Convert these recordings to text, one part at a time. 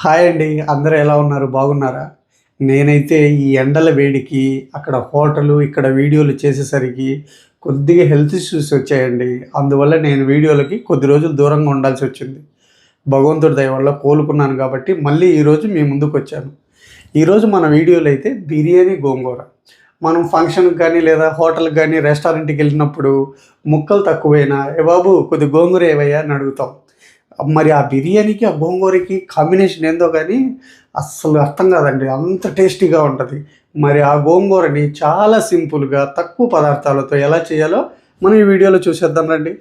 Hi అండి. అందరూ ఎలా ఉన్నారు? బాగున్నారా? నేనైతే ఈ ఎండల వేడికి అక్కడ హోటలు, ఇక్కడ వీడియోలు చేసేసరికి కొద్దిగా హెల్త్ ఇష్యూస్ వచ్చాయండి. అందువల్ల నేను వీడియోలకి కొద్ది రోజులు దూరంగా ఉండాల్సొచ్చింది. భగవంతుడి దయ వల్ల కోలుకున్నాను కాబట్టి మళ్ళీ ఈరోజు మీ ముందుకొచ్చాను. ఈరోజు మన వీడియోలో అయితే బిర్యానీ గోంగూర. మనం ఫంక్షన్‌కి కానీ, లేదా హోటల్‌కి గానీ, రెస్టారెంట్‌కి వెళ్ళినప్పుడు ముక్కలు తక్కువైనా, "ఏ బాబు కొద్దిగా గోంగూర ఏవయ్యా" అని అడుగుతాం. మరి ఆ బిర్యానీకి, ఆ గోంగూరకి కాంబినేషన్ ఏందో కానీ అస్సలు అర్థం కాదండి. అంత టేస్టీగా ఉంటుంది. మరి ఆ గోంగూరని చాలా సింపుల్‌గా తక్కువ పదార్థాలతో ఎలా చేయాలో మనం ఈ వీడియోలో చూసేద్దాం రండి.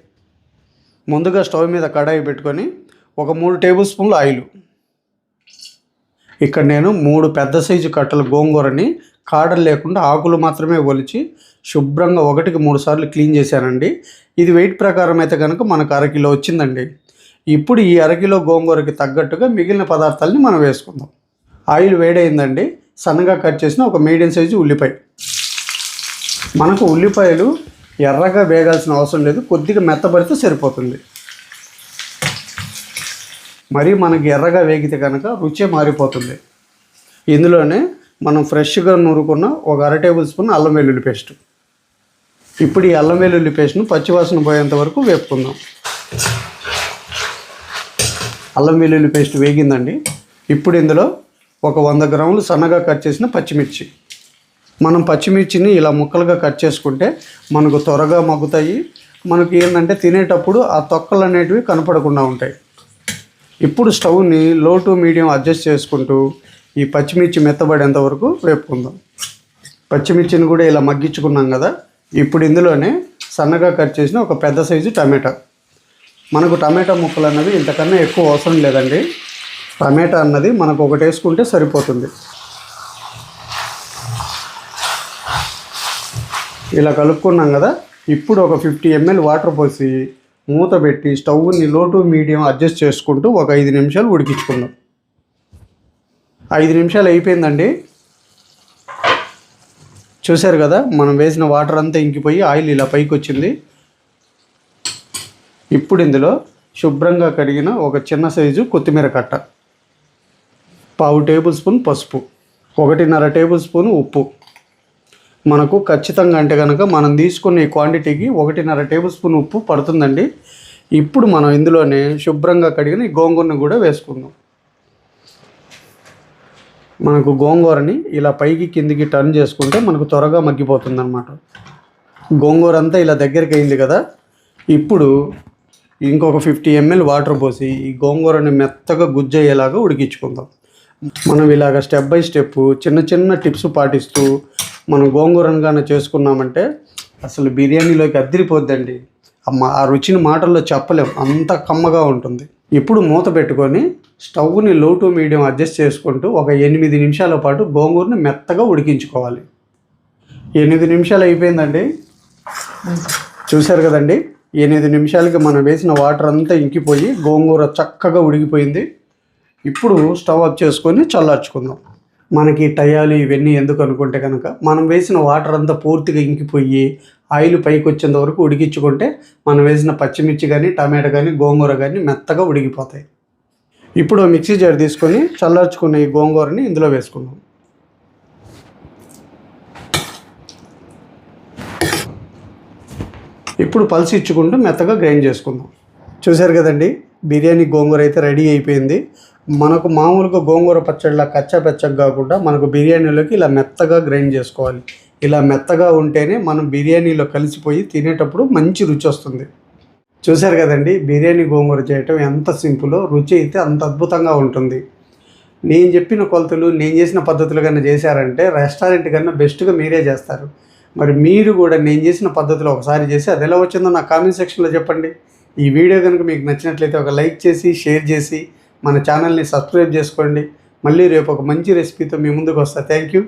ముందుగా స్టవ్ మీద కడాయి పెట్టుకొని ఒక 3 టేబుల్ స్పూన్లు ఆయిలు. ఇక్కడ నేను 3 పెద్ద సైజు కట్టల గోంగూరని కాడలు లేకుండా ఆకులు మాత్రమే ఒలిచి శుభ్రంగా 1కి 3 సార్లు క్లీన్ చేశానండి. ఇది వెయిట్ ప్రకారం అయితే కనుక మనకు అరకిలో వచ్చిందండి. ఇప్పుడు ఈ అరకిలో గోంగూరకి తగ్గట్టుగా మిగిలిన పదార్థాలని మనం వేసుకుందాం. ఆయిల్ వేడైందండి. సన్నగా కట్ చేసిన ఒక మీడియం సైజు ఉల్లిపాయ. మనకు ఉల్లిపాయలు ఎర్రగా వేగాల్సిన అవసరం లేదు, కొద్దిగా మెత్తబడితే సరిపోతుంది. మరి మనకి ఎర్రగా వేగితే కనుక రుచి మారిపోతుంది. ఇందులోనే మనం ఫ్రెష్గా నూరుకున్న ఒక 1/2 టేబుల్ స్పూన్ అల్లం వెల్లుల్లి పేస్ట్. ఇప్పుడు ఈ అల్లం వెల్లుల్లి పేస్ట్ను పచ్చివాసన పోయేంత వరకు వేపుకుందాం. అల్లం వెల్లుల్లి పేస్ట్ వేగిందండి. ఇప్పుడు ఇందులో ఒక 100 గ్రాములు సన్నగా కట్ చేసిన పచ్చిమిర్చి. మనం పచ్చిమిర్చిని ఇలా ముక్కలుగా కట్ చేసుకుంటే మనకు త్వరగా మగ్గుతాయి. మనకి ఏంటంటే తినేటప్పుడు ఆ తొక్కలు అనేటివి కనపడకుండా ఉంటాయి. ఇప్పుడు స్టవ్ని లో టు మీడియం అడ్జస్ట్ చేసుకుంటూ ఈ పచ్చిమిర్చి మెత్తబడేంత వరకు వేపుకుందాం. పచ్చిమిర్చిని కూడా ఇలా మగ్గించుకున్నాం కదా. ఇప్పుడు ఇందులోనే సన్నగా కట్ చేసిన ఒక పెద్ద సైజు టమాటా. మనకు టమాటా ముక్కలు అన్నవి ఇంతకన్నా ఎక్కువ అవసరం లేదండి. టమాటా అన్నది మనకు ఒకటి వేసుకుంటే సరిపోతుంది. ఇలా కలుపుకున్నాం కదా. ఇప్పుడు ఒక 50 ml వాటర్ పోసి మూత పెట్టి స్టవ్ని లో టు మీడియం అడ్జస్ట్ చేసుకుంటూ ఒక 5 నిమిషాలు ఉడికించుకుందాం. 5 నిమిషాలు అయిపోయిందండి. చూశారు కదా, మనం వేసిన వాటర్ అంతా ఇంకిపోయి ఆయిల్ ఇలా పైకి వచ్చింది. ఇప్పుడు ఇందులో శుభ్రంగా కడిగిన ఒక చిన్న సైజు కొత్తిమీర కట్ట, 1/2 టేబుల్ స్పూన్ పసుపు, 1.5 టేబుల్ స్పూన్ ఉప్పు. మనకు ఖచ్చితంగా అంటే కనుక మనం తీసుకునే క్వాంటిటీకి 1.5 టేబుల్ స్పూన్ ఉప్పు పడుతుందండి. ఇప్పుడు మనం ఇందులోనే శుభ్రంగా కడిగిన ఈ గోంగూరని కూడా వేసుకుందాం. మనకు గోంగూరని ఇలా పైకి కిందికి టర్న్ చేసుకుంటే మనకు త్వరగా మగ్గిపోతుంది అన్నమాట. గోంగూర అంతా ఇలా దగ్గరికి అయింది కదా. ఇప్పుడు ఇంకొక 50 ml వాటర్ పోసి ఈ గోంగూరని మెత్తగా గుజ్జయ్యేలాగా ఉడికించుకుందాం. మనం ఇలాగ స్టెప్ బై స్టెప్ చిన్న చిన్న టిప్స్ పాటిస్తూ మనం గోంగూరను కానీ చేసుకున్నామంటే అసలు బిర్యానీలోకి అద్దిరిపోద్దండి. ఆ రుచిని మాటల్లో చెప్పలేం, అంత కమ్మగా ఉంటుంది. ఇప్పుడు మూత పెట్టుకొని స్టవ్ని లో టు మీడియం అడ్జస్ట్ చేసుకుంటూ ఒక 8 నిమిషాల పాటు గోంగూరని మెత్తగా ఉడికించుకోవాలి. 8 నిమిషాలు అయిపోయిందండి. చూశారు కదండి, 8 నిమిషాలకి మనం వేసిన వాటర్ అంతా ఇంకిపోయి గోంగూర చక్కగా ఉడికిపోయింది. ఇప్పుడు స్టవ్ ఆఫ్ చేసుకొని చల్లార్చుకుందాం. మనకి టయాలు ఇవన్నీ ఎందుకు అనుకుంటే కనుక మనం వేసిన వాటర్ అంతా పూర్తిగా ఇంకిపోయి ఆయిల్ పైకి వచ్చేంత వరకు ఉడికించుకుంటే మనం వేసిన పచ్చిమిర్చి కానీ, టమాటా కానీ, గోంగూర కానీ మెత్తగా ఉడికిపోతాయి. ఇప్పుడు మిక్సీ జార్ తీసుకొని చల్లార్చుకున్న ఈ గోంగూరని ఇందులో వేసుకుందాం. ఇప్పుడు పల్స్ ఇచ్చుకుంటూ మెత్తగా గ్రైండ్ చేసుకుందాం. చూశారు కదండి, బిర్యానీ గోంగూర అయితే రెడీ అయిపోయింది. మనకు మామూలుగా గోంగూర పచ్చడిలా కచ్చా పెచ్చగా కాకుండా మనకు బిర్యానీలోకి ఇలా మెత్తగా గ్రైండ్ చేసుకోవాలి. ఇలా మెత్తగా ఉంటేనే మనం బిర్యానీలో కలిసిపోయి తినేటప్పుడు మంచి రుచి వస్తుంది. చూశారు కదండి, బిర్యానీ గోంగూర చేయటం ఎంత సింపులో, రుచి అయితే అంత అద్భుతంగా ఉంటుంది. నేను చెప్పిన కొలతలు, నేను చేసిన పద్ధతులు కన్నా చేశారంటే రెస్టారెంట్ కన్నా బెస్ట్గా మీరే చేస్తారు. మరి మీరు కూడా నేను చేసిన పద్ధతిలో ఒకసారి చేసి అది ఎలా వచ్చిందో నాకు కామెంట్ సెక్షన్లో చెప్పండి. ఈ వీడియో కనుక మీకు నచ్చినట్లయితే ఒక లైక్ చేసి, షేర్ చేసి మన ఛానల్ని సబ్స్క్రైబ్ చేసుకోండి. మళ్ళీ రేపు ఒక మంచి రెసిపీతో మీ ముందుకు వస్తా. Thank you.